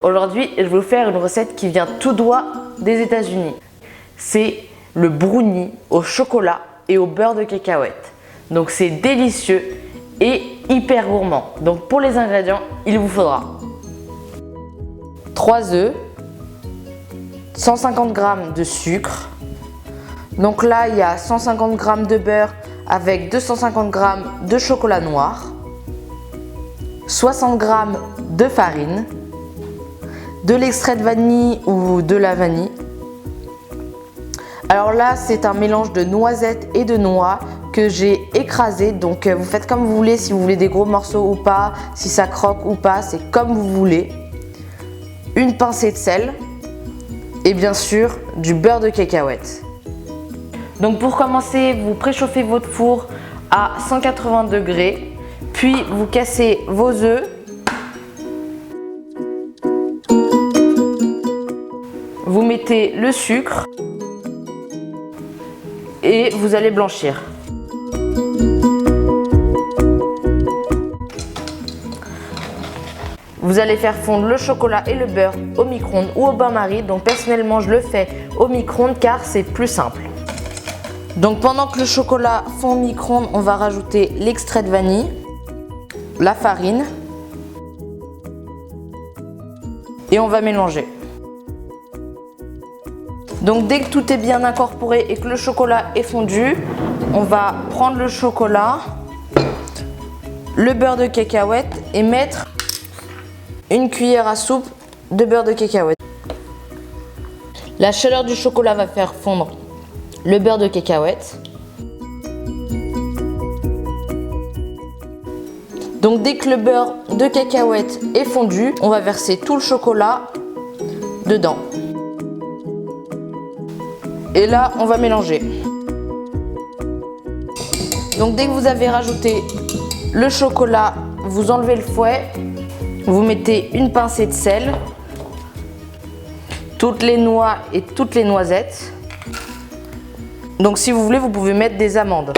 Aujourd'hui, je vais vous faire une recette qui vient tout droit des États-Unis. C'est le brownie au chocolat et au beurre de cacahuète. Donc c'est délicieux et hyper gourmand. Donc pour les ingrédients, il vous faudra 3 œufs, 150 g de sucre. Donc là, il y a 150 g de beurre avec 250 g de chocolat noir, 60 g de farine, de l'extrait de vanille ou de la vanille. Alors là, c'est un mélange de noisettes et de noix que j'ai écrasé. Donc vous faites comme vous voulez, si vous voulez des gros morceaux ou pas, si ça croque ou pas, c'est comme vous voulez. Une pincée de sel et bien sûr du beurre de cacahuète. Donc pour commencer, vous préchauffez votre four à 180 degrés, puis vous cassez vos œufs. Vous mettez le sucre et vous allez blanchir. Vous allez faire fondre le chocolat et le beurre au micro-ondes ou au bain-marie. Donc personnellement, je le fais au micro-ondes car c'est plus simple. Donc pendant que le chocolat fond au micro-ondes, on va rajouter l'extrait de vanille, la farine et on va mélanger. Donc dès que tout est bien incorporé et que le chocolat est fondu, on va prendre le chocolat, le beurre de cacahuète et mettre une cuillère à soupe de beurre de cacahuète. La chaleur du chocolat va faire fondre le beurre de cacahuète. Donc dès que le beurre de cacahuète est fondu, on va verser tout le chocolat dedans. Et là, on va mélanger. Donc dès que vous avez rajouté le chocolat, vous enlevez le fouet, vous mettez une pincée de sel, toutes les noix et toutes les noisettes. Donc si vous voulez, vous pouvez mettre des amandes.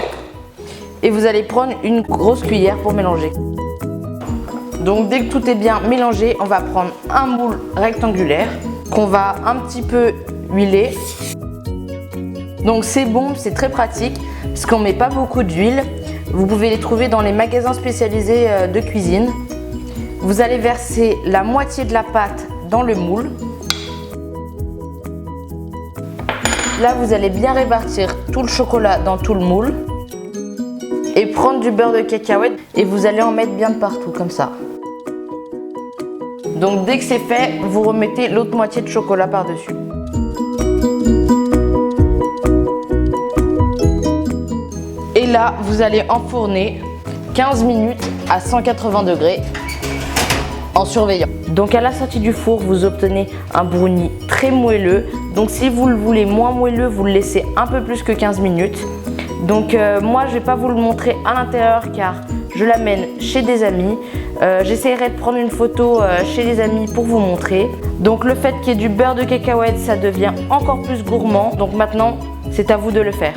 Et vous allez prendre une grosse cuillère pour mélanger. Donc dès que tout est bien mélangé, on va prendre un moule rectangulaire qu'on va un petit peu huiler. Donc c'est bon, c'est très pratique parce qu'on ne met pas beaucoup d'huile. Vous pouvez les trouver dans les magasins spécialisés de cuisine. Vous allez verser la moitié de la pâte dans le moule. Là, vous allez bien répartir tout le chocolat dans tout le moule. Et prendre du beurre de cacahuète et vous allez en mettre bien de partout comme ça. Donc dès que c'est fait, vous remettez l'autre moitié de chocolat par-dessus. Et là, vous allez enfourner 15 minutes à 180 degrés en surveillant. Donc à la sortie du four, vous obtenez un brownie très moelleux. Donc si vous le voulez moins moelleux, vous le laissez un peu plus que 15 minutes. Donc moi, je ne vais pas vous le montrer à l'intérieur car je l'amène chez des amis. J'essaierai de prendre une photo chez des amis pour vous montrer. Donc le fait qu'il y ait du beurre de cacahuète, ça devient encore plus gourmand. Donc maintenant, c'est à vous de le faire.